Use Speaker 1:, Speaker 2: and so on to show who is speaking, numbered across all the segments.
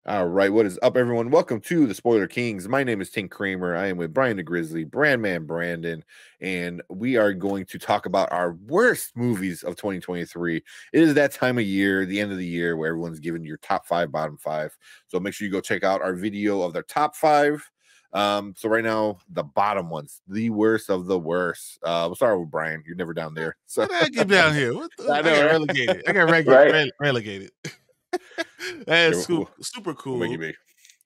Speaker 1: All right, what is up, everyone? Welcome to the Spoiler Kings. My name is Tink Kramer. I am with Bryon the Grizzly, Brandman Brandon, and we are going to talk about our worst movies of 2023. It is that time of year, the end of the year, where everyone's giving your top five, bottom five. So make sure you go check out our video of their top five. So right now, the bottom ones, the worst of the worst. We'll start with Bryon. You're never down there, so
Speaker 2: What did I get down here?
Speaker 1: I
Speaker 2: I
Speaker 1: know,
Speaker 2: got
Speaker 1: right?
Speaker 2: relegated. I got
Speaker 3: Right.
Speaker 2: relegated. That's
Speaker 1: We'll
Speaker 2: super
Speaker 1: make you
Speaker 2: cool.
Speaker 1: be.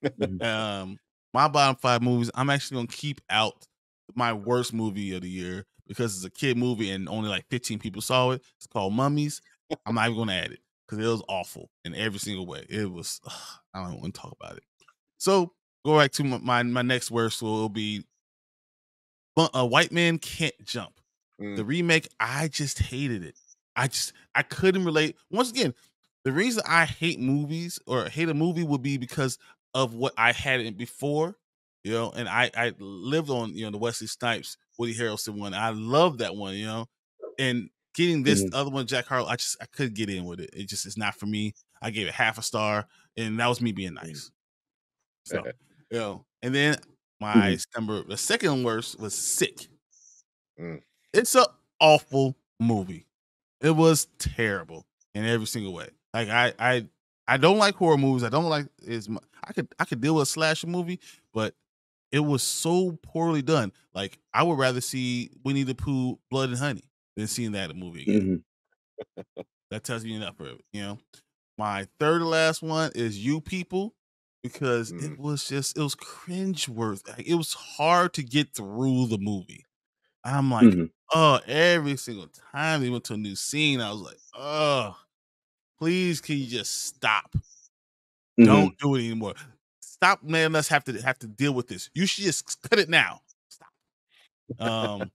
Speaker 3: Mhm.
Speaker 2: My bottom five movies, I'm actually gonna keep out my worst movie of the year because it's a kid movie and only like 15 people saw it. It's called Mummies. I'm not even gonna add it because it was awful in every single way. It was I don't want to talk about it. So go back to my next worst will be A White Man Can't Jump. The
Speaker 1: Mm,
Speaker 2: remake, I just hated it. I couldn't relate. Once again, the reason I hate movies or hate a movie would be because of what I had in before, and I lived on, the Wesley Snipes, Woody Harrelson one. I love that one, and getting this
Speaker 3: Mhm.
Speaker 2: other one, Jack Harlow, I couldn't get in with it. It's not for me. I gave it half a star, and that was me being
Speaker 1: mm.
Speaker 2: nice. So, and then
Speaker 3: Mhm.
Speaker 2: the second worst was Sick.
Speaker 1: Mm.
Speaker 2: It's a awful movie. It was terrible in every single way. Like I don't like horror movies. I don't like I could deal with a slasher movie, but it was so poorly done. Like I would rather see Winnie the Pooh, Blood and Honey than seeing that movie again.
Speaker 3: Mhm.
Speaker 2: That tells me enough for it. My third to last one is You People because
Speaker 1: Mm.
Speaker 2: it was cringe worthy. Like, it was hard to get through the movie. I'm like,
Speaker 3: Mhm.
Speaker 2: oh, every single time they went to a new scene, I was like, oh, please, can you just stop? Don't
Speaker 3: Mhm.
Speaker 2: do it anymore. Stop letting us have to deal with this. You should just cut it now. Stop. Um,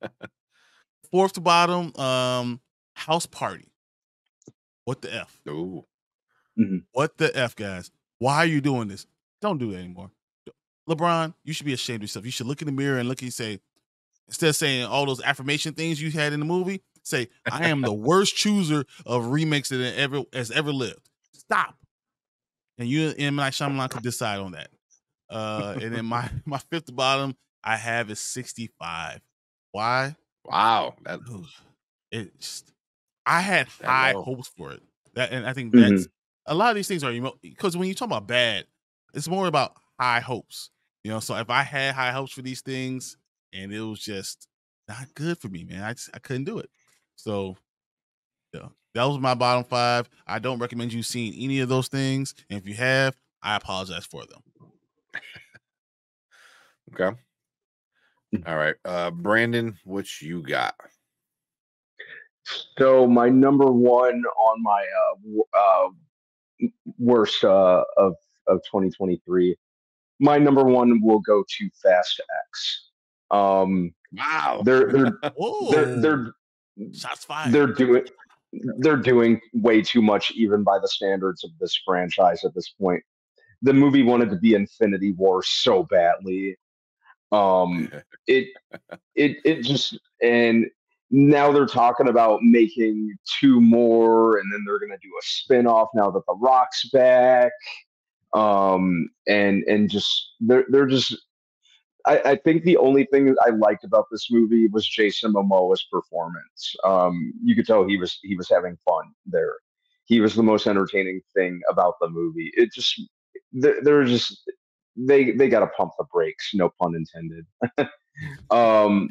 Speaker 2: fourth to bottom, House Party. What the F?
Speaker 1: Ooh.
Speaker 3: Mhm.
Speaker 2: What the F, guys? Why are you doing this? Don't do it anymore. LeBron, you should be ashamed of yourself. You should look in the mirror and look and say, instead of saying all those affirmation things you had in the movie, say, I am the worst chooser of remakes that has ever lived. Stop. And you and M. Night Shyamalan could decide on that. And then my fifth to bottom I have is 65. Why?
Speaker 1: Wow, that
Speaker 2: Ugh, it just I had
Speaker 1: that
Speaker 2: high
Speaker 1: low.
Speaker 2: hopes for it. And I think that's
Speaker 3: Mhm.
Speaker 2: a lot of these things are because when you talk about bad, it's more about high hopes. So if I had high hopes for these things and it was just not good for me, man, I couldn't do it. So yeah, that was my bottom five. I don't recommend you seeing any of those things. And if you have, I apologize for them.
Speaker 1: Okay. All right. Brandon, what you got?
Speaker 3: So my number one on my worst of 2023. My number one will go to Fast X. Um,
Speaker 1: Wow.
Speaker 3: they're they're they're
Speaker 2: Whoa.
Speaker 3: they're
Speaker 2: Shots
Speaker 3: they're
Speaker 2: fired.
Speaker 3: doing they're doing way too much even by the standards of this franchise at this point. The movie wanted to be Infinity War so badly. Um, it it just and now they're talking about making two more, and then they're going to do a spin-off now that the Rock's back. And just they're just I think the only thing I liked about this movie was Jason Momoa's performance. You could tell he was having fun there. He was the most entertaining thing about the movie. It just they're just they got to pump the brakes, no pun intended. Um,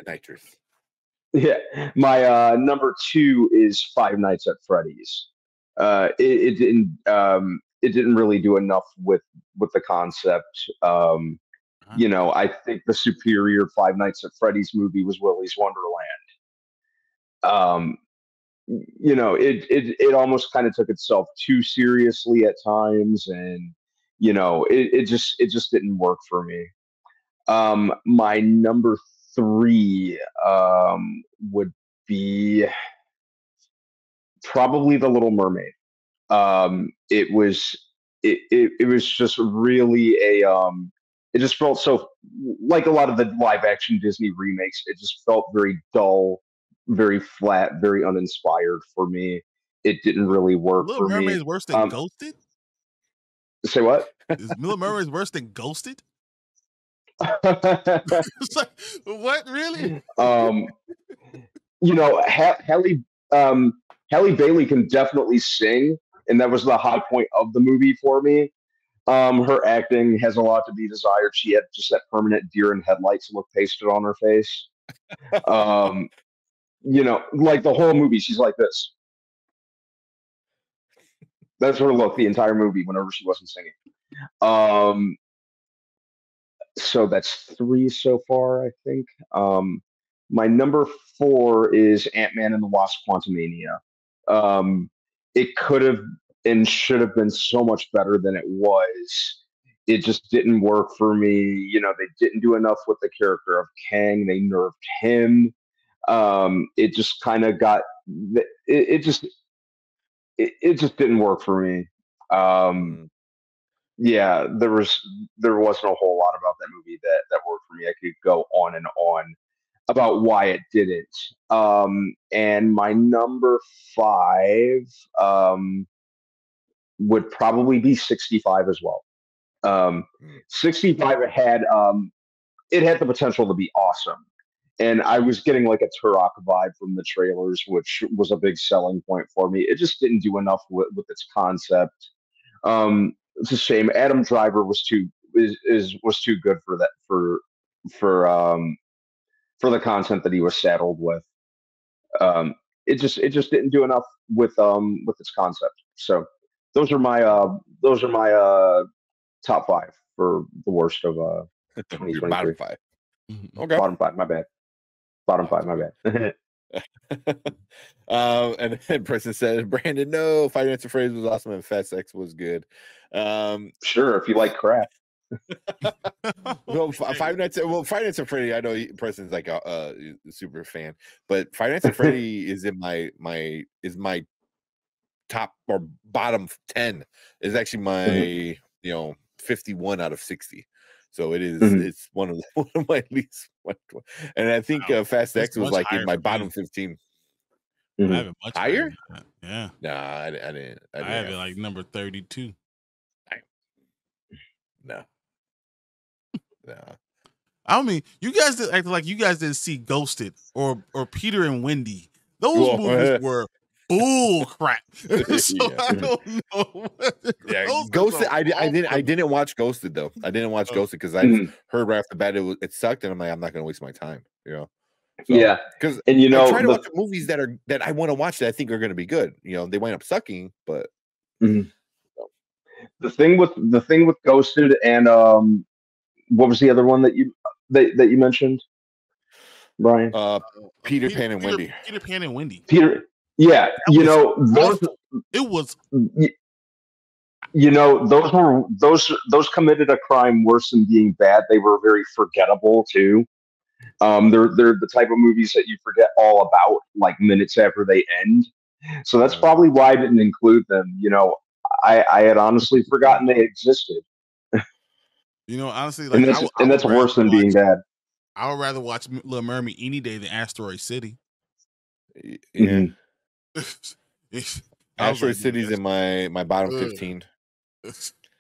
Speaker 1: Nitrous.
Speaker 3: yeah, my number two is Five Nights at Freddy's. It didn't really do enough with the concept.
Speaker 2: Uh-huh.
Speaker 3: I think the superior Five Nights at Freddy's movie was Willy's Wonderland. Um, it almost kind of took itself too seriously at times, and it just didn't work for me. My number three would be probably The Little Mermaid. It was just really it just felt so like a lot of the live action Disney remakes. It just felt very dull, very flat, very uninspired for me. It didn't really work
Speaker 2: Little
Speaker 3: for
Speaker 2: Mermaid
Speaker 3: me.
Speaker 2: is worse than
Speaker 3: Um,
Speaker 2: Ghosted?
Speaker 3: Say what?
Speaker 2: Is Mila Murray's worse than Ghosted? It's like, what really?
Speaker 3: You know, Halle Bailey can definitely sing, and that was the high point of the movie for me. Her acting has a lot to be desired. She had just that permanent deer in headlights look pasted on her face. Um, you know, like the whole movie, she's like this. That's her look the entire movie whenever she wasn't singing. Um, so that's three so far, I think. My number four is Ant-Man and the Wasp: Quantumania. Um, it could have and should have been so much better than it was. It just didn't work for me. You know, they didn't do enough with the character of Kang. They nerfed him. It just kind of got it just didn't work for me. Um,
Speaker 1: Mm.
Speaker 3: yeah, there wasn't a whole lot about that movie that worked for me. I could go on and on about why it didn't. And my number five would probably be 65 as well. Um,
Speaker 1: Mm.
Speaker 3: 65 it had the potential to be awesome. And I was getting like a Turok vibe from the trailers, which was a big selling point for me. It just didn't do enough with its concept. It's a shame. Adam Driver was too good for that for for the content that he was saddled with. Um, it just didn't do enough with its concept. So those are my top five for the worst of
Speaker 1: Your bottom
Speaker 3: 2023.
Speaker 1: five.
Speaker 2: Mhm.
Speaker 1: Okay.
Speaker 3: Bottom five, my bad. Bottom five, my bad.
Speaker 1: And then Preston said, Brandon, no, Five Nights at Freddy's was awesome and Fast X was good.
Speaker 3: Sure, if you like crap.
Speaker 1: Well, Five Nights at Freddy, I know Preston's like a super fan, but Five Nights at Freddy is in my top or bottom 10 is actually my
Speaker 3: Mhm.
Speaker 1: 51 out of 60. So it is
Speaker 3: Mhm.
Speaker 1: it's one of my least, and I think
Speaker 2: Wow.
Speaker 1: Fast
Speaker 2: It's
Speaker 1: X was
Speaker 2: much
Speaker 1: like in
Speaker 2: higher
Speaker 1: my
Speaker 2: for
Speaker 1: bottom
Speaker 2: me.
Speaker 1: 15.
Speaker 2: I
Speaker 3: Mhm.
Speaker 2: have it much higher
Speaker 1: Higher?
Speaker 2: than that. Yeah.
Speaker 1: Nah, I didn't
Speaker 2: I have
Speaker 1: have
Speaker 2: it like number 32.
Speaker 1: no. No.
Speaker 2: I mean, you guys did act like you guys didn't see Ghosted or Peter and Wendy. Those
Speaker 1: Well,
Speaker 2: movies were bull crap. So
Speaker 1: yeah.
Speaker 2: I don't know.
Speaker 1: Yeah,
Speaker 2: Those are
Speaker 1: Ghosted.
Speaker 2: some
Speaker 1: I
Speaker 2: off the-
Speaker 1: didn't watch Ghosted though. I didn't watch
Speaker 2: Oh,
Speaker 1: Ghosted because I just
Speaker 3: Mhm.
Speaker 1: heard right off the bat it sucked, and I'm like, I'm not gonna waste my time, So
Speaker 3: Yeah,
Speaker 1: because
Speaker 3: and you
Speaker 1: I try
Speaker 3: know
Speaker 1: to watch the movies that I want to watch that I think are gonna be good. They wind up sucking, but
Speaker 3: mhm. The thing with Ghosted and what was the other one that you mentioned, Brian?
Speaker 1: Peter Pan and Wendy.
Speaker 2: Peter Pan and Wendy.
Speaker 3: Peter. Yeah,
Speaker 2: That was awful. It was
Speaker 3: you know those committed a crime worse than being bad. They were very forgettable too. They're the type of movies that you forget all about like minutes after they end. So that's probably why I didn't include them. You know, I had honestly forgotten they existed,
Speaker 2: honestly, like I
Speaker 3: and
Speaker 2: would
Speaker 3: that's
Speaker 2: rather
Speaker 3: worse than being
Speaker 2: watch
Speaker 3: bad.
Speaker 2: Little Mermaid any day than Asteroid City.
Speaker 1: Yeah,
Speaker 3: Mhm.
Speaker 2: I was
Speaker 1: Asteroid
Speaker 2: like, dude,
Speaker 1: City's in my bottom
Speaker 2: ugh.
Speaker 1: 15.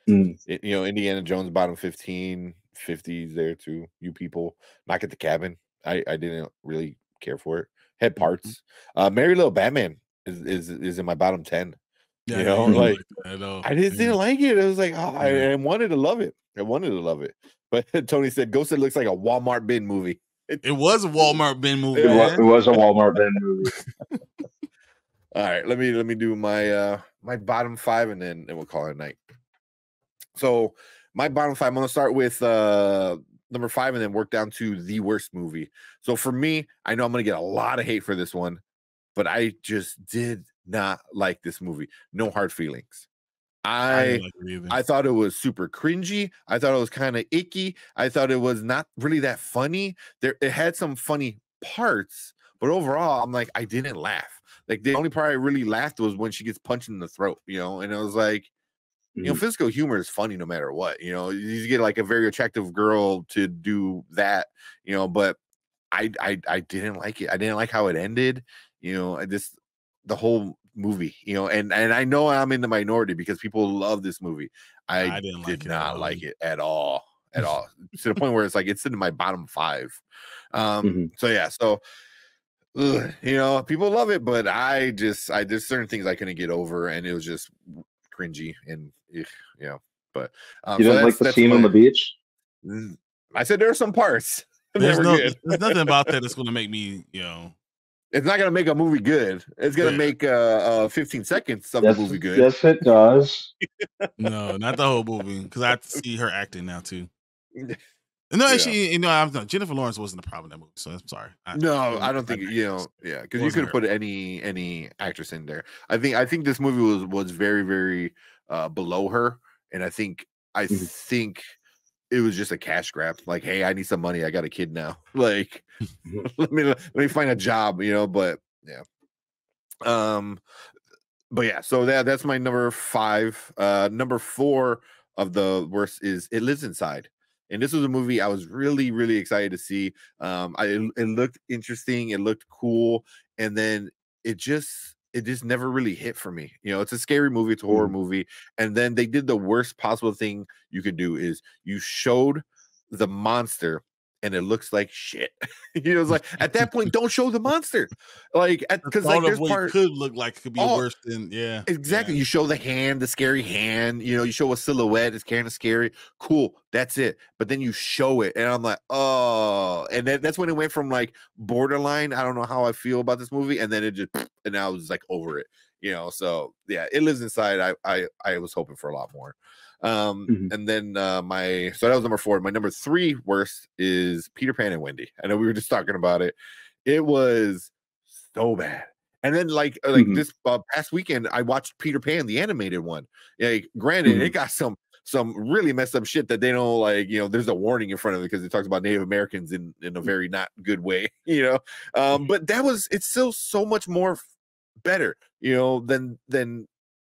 Speaker 3: Mhm.
Speaker 1: Indiana Jones bottom 15, 50s there too. You people, Knock at the Cabin. I didn't really care for it. Had parts. Merry Little Batman is in my bottom 10.
Speaker 2: Yeah, I know you didn't
Speaker 3: Mhm.
Speaker 1: Like
Speaker 2: like that at all.
Speaker 1: I just didn't like it. I was like, oh,
Speaker 2: Yeah.
Speaker 1: I wanted to love it. I wanted to love it. But Tony said, Ghosted looks like a Walmart bin movie.
Speaker 2: It was a Walmart bin movie,
Speaker 1: Yeah.
Speaker 3: It
Speaker 2: man.
Speaker 3: was a Walmart bin movie.
Speaker 1: All right, let me do my my bottom five, and then we'll call it a night. So my bottom five, I'm gonna start with number five and then work down to the worst movie. So for me, I know I'm gonna get a lot of hate for this one, but I just did not like this movie. No Hard Feelings.
Speaker 2: I didn't like it either.
Speaker 1: I thought it was super cringy. I thought it was kind of icky. I thought it was not really that funny. It had some funny parts, but overall, I'm like, I didn't laugh. Like the only part I really laughed was when she gets punched in the throat, and it was like,
Speaker 3: Mhm.
Speaker 1: physical humor is funny no matter what. You get like a very attractive girl to do that, but I didn't like it. I didn't like how it ended. I just the whole movie, you know, and I know I'm in the minority because people love this movie. I
Speaker 2: didn't
Speaker 1: did
Speaker 2: like it at
Speaker 1: not
Speaker 2: all.
Speaker 1: like it at all, to the point where it's like it's in my bottom 5. So yeah, so you know, people love it, but I just there's certain things I couldn't get over, and it was just cringy and you know. But
Speaker 3: You
Speaker 1: so
Speaker 3: didn't like the
Speaker 1: that's
Speaker 3: scene on the beach?
Speaker 1: I said there are some parts that
Speaker 2: There's
Speaker 1: were good.
Speaker 2: nothing about that that's gonna make me, you know.
Speaker 1: It's not gonna make a movie good. It's gonna
Speaker 2: Yeah.
Speaker 1: make 15 seconds of the movie good.
Speaker 3: Yes, it does.
Speaker 2: No, not the whole movie, because I have to see her acting now too. No,
Speaker 1: Yeah.
Speaker 2: actually, you know, I'm not. Jennifer Lawrence wasn't the problem in that movie, so I'm sorry.
Speaker 1: No, I don't think you know. Yeah, because you
Speaker 2: Wasn't
Speaker 1: could have put any actress in there. I think this movie was very very below her, and I think
Speaker 3: Mhm.
Speaker 1: it was just a cash grab. Like, hey, I need some money. I got a kid now. Like, let me find a job. You know, but yeah. But yeah, so that's my number 5. Number 4 of the worst is It Lives Inside. And this was a movie I was really, really excited to see. It looked interesting, it looked cool, and then it just never really hit for me. You know, it's a scary movie, it's a horror movie, and then they did the worst possible thing you could do is you showed the monster and it looks like shit. You know, it's like at that point, don't show the monster. Like
Speaker 2: The
Speaker 1: because like
Speaker 2: thought of
Speaker 1: there's
Speaker 2: what it
Speaker 1: part
Speaker 2: could look like could be
Speaker 1: oh
Speaker 2: worse than
Speaker 1: exactly.
Speaker 2: Yeah.
Speaker 1: You show the hand, the scary hand, you know, you show a silhouette, it's kind of scary. Cool, that's it. But then you show it, and I'm like, oh, and that's when it went from like borderline. I don't know how I feel about this movie, and then it just, and I was like over it, you know. So yeah, It Lives Inside. I was hoping for a lot more. And then so that was number 4. My number 3 worst is Peter Pan and Wendy. I know we were just talking about it. It was so bad. And then like this past weekend, I watched Peter Pan, the animated one. Yeah, granted, it got some really messed up shit that they don't like. You know, there's a warning in front of it because it talks about Native Americans in a very not good way. You know, but it's still so much more better. You know, than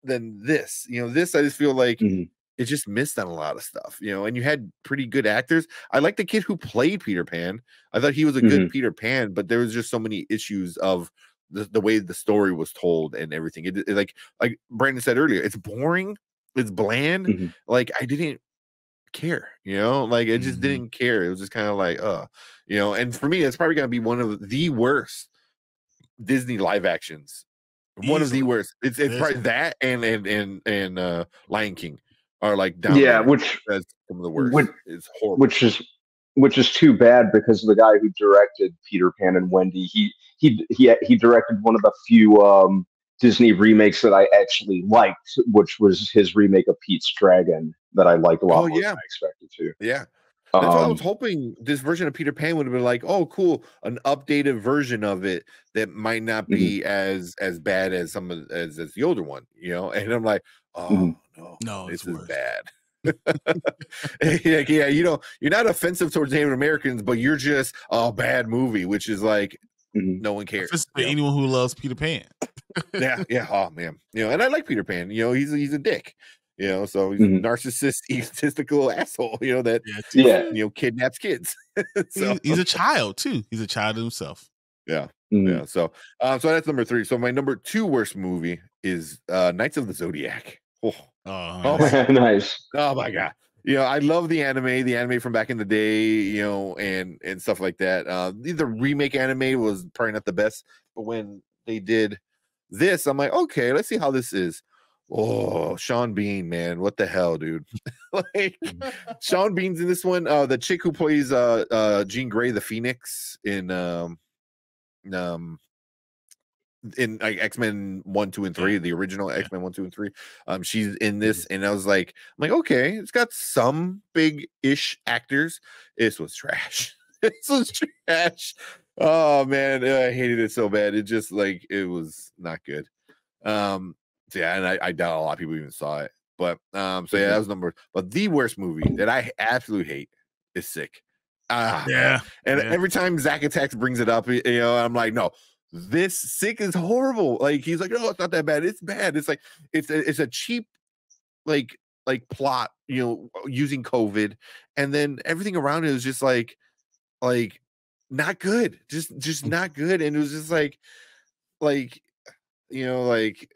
Speaker 1: this. You know, this I just feel like it just missed on a lot of stuff. You know, and you had pretty good actors. I like the kid who played Peter Pan. I thought he was a good Peter Pan, but there was just so many issues of the way the story was told and everything. It like Brandon said earlier, it's boring, it's bland. Like I didn't care, you know, like I just didn't care. It was just kind of like, you know, and for me, it's probably gonna be one of the worst Disney live actions. One of the
Speaker 2: Easily.
Speaker 1: worst. It's probably that and Lion King are like down
Speaker 3: Yeah,
Speaker 1: there. That's some of the worst. It's horrible.
Speaker 3: which is too bad because the guy who directed Peter Pan and Wendy, he directed one of the few Disney remakes that I actually liked, which was his remake of Pete's Dragon that I liked a lot more than I expected to.
Speaker 1: Yeah. That's what I was hoping. This version of Peter Pan would have been like, oh, cool, an updated version of it that might not be as bad as some of as the older one, you know. And I'm like, oh
Speaker 2: No,
Speaker 1: this
Speaker 2: it's
Speaker 1: is
Speaker 2: worse.
Speaker 1: bad. Yeah, you know, you're not offensive towards Native Americans, but you're just a bad movie, which is like no one cares.
Speaker 2: For anyone who loves Peter Pan.
Speaker 1: Yeah. Oh man, you know, and I like Peter Pan. You know, he's a dick. You know, so he's a narcissist, egotistical asshole. You know that you know kidnaps kids. So
Speaker 2: he's a child too. He's a child himself.
Speaker 1: Yeah. Yeah. So so that's number 3. So my number 2 worst movie is Knights of the Zodiac. Oh
Speaker 3: Nice.
Speaker 1: Oh my god. You know, I love the anime from back in the day, you know, and stuff like that. The remake anime was probably not the best, but when they did this, I'm like, okay, let's see how this is. Oh, Sean Bean, man, what the hell, dude? Like Sean Bean's in this one. The chick who plays Jean Grey, the Phoenix in like X-Men 1, 2, and 3, the original X-Men 1, 2, and 3. She's in this, and I was like, I'm like, okay, it's got some big-ish actors. This was trash. This was trash. Oh man, I hated it so bad. It just like it was not good. So yeah, and I doubt a lot of people even saw it. But so yeah, that was but the worst movie that I absolutely hate is Sick. Man. And every time Zack Attacks brings it up, you know, I'm like, no, this Sick is horrible. Like he's like, no, it's not that bad. It's bad. It's like it's a cheap like plot, you know, using COVID, and then everything around it is just like not good. Just not good. And it was just like like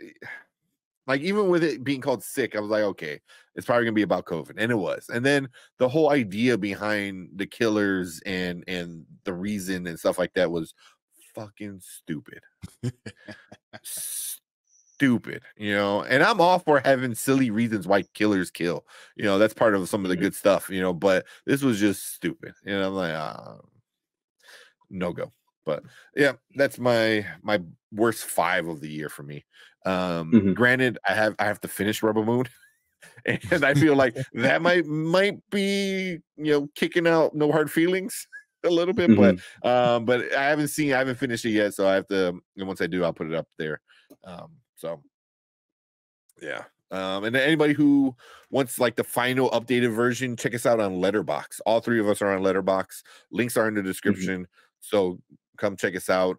Speaker 1: even with it being called Sick, I was like, okay, it's probably gonna be about COVID, and it was. And then the whole idea behind the killers and the reason and stuff like that was fucking stupid. Stupid, and I'm all for having silly reasons why killers kill. That's part of some of the good stuff, but this was just stupid. I'm like, no go. But yeah, that's my worst 5 of the year for me. Granted, I have to finish Rebel Moon, and I feel like that might be kicking out No Hard Feelings a little bit, but I haven't finished it yet, so I have to. And once I do, I'll put it up there. So yeah. And anybody who wants like the final updated version, check us out on Letterbox. All 3 of us are on Letterbox. Links are in the description. So come check us out.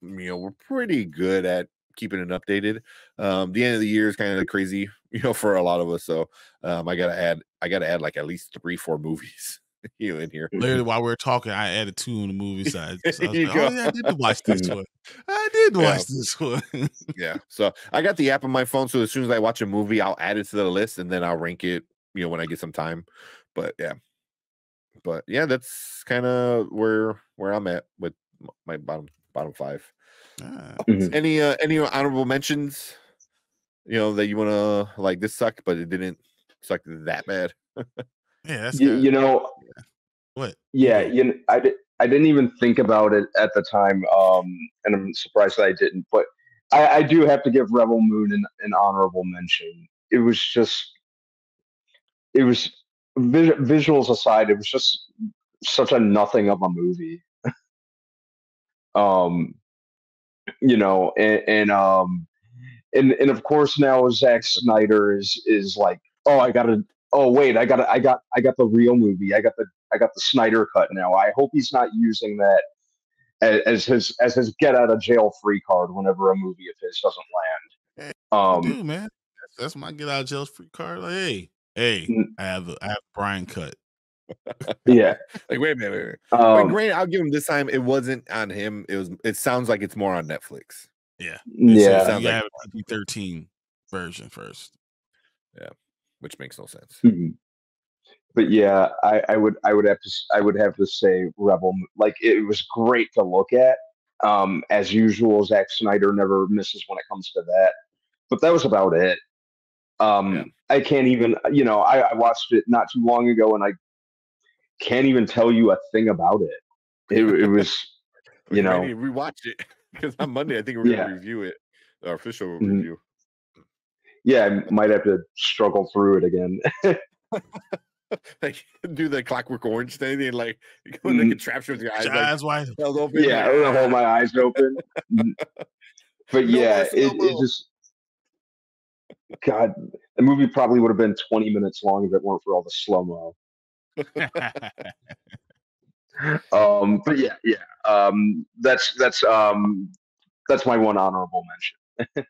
Speaker 1: We're pretty good at keeping it updated. The end of the year is kind of crazy, for a lot of us. So I gotta add like at least 3-4 movies in here.
Speaker 2: Literally, while we were talking, I added 2 on the movie side. So I was like, oh yeah, I did watch this one. I did watch this one.
Speaker 1: Yeah. So I got the app on my phone, so as soon as I watch a movie, I'll add it to the list and then I'll rank it, when I get some time. But yeah, that's kind of where I'm at with my bottom 5. Any honorable mentions, that you want to like? This sucked, but it didn't suck that bad.
Speaker 2: Yeah, that's
Speaker 3: what? Yeah, I didn't even think about it at the time, and I'm surprised that I didn't. But I do have to give Rebel Moon an honorable mention. It was visuals aside, it was just such a nothing of a movie. And of course now Zack Snyder is like, I got the real movie. I got the Snyder cut now. I hope he's not using that as his get out of jail free card whenever a movie of his doesn't land.
Speaker 2: Dude, man, that's my get out of jail free card. Like, hey, I have Bryon cut.
Speaker 3: Yeah.
Speaker 1: Like, wait a minute. But great, I'll give him this time. It wasn't on him. It sounds like it's more on Netflix.
Speaker 2: Yeah.
Speaker 3: Yeah.
Speaker 2: So you have a PG-13 version first.
Speaker 1: Yeah. Which makes no sense.
Speaker 3: But yeah, I would have to say Rebel. Like, it was great to look at. As usual, Zack Snyder never misses when it comes to that. But that was about it. I can't even, I watched it not too long ago, and I can't even tell you a thing about it. It was,
Speaker 1: rewatch it because on Monday I think we're gonna review it, our official review.
Speaker 3: Yeah, I might have to struggle through it again.
Speaker 1: Like, do the Clockwork Orange thing and like go in the contraption with your eyes
Speaker 2: wide
Speaker 1: open.
Speaker 3: Yeah, I'm gonna hold my eyes open. But yeah, it just, God, the movie probably would have been 20 minutes long if it weren't for all the slow mo. But yeah. That's my one honorable mention.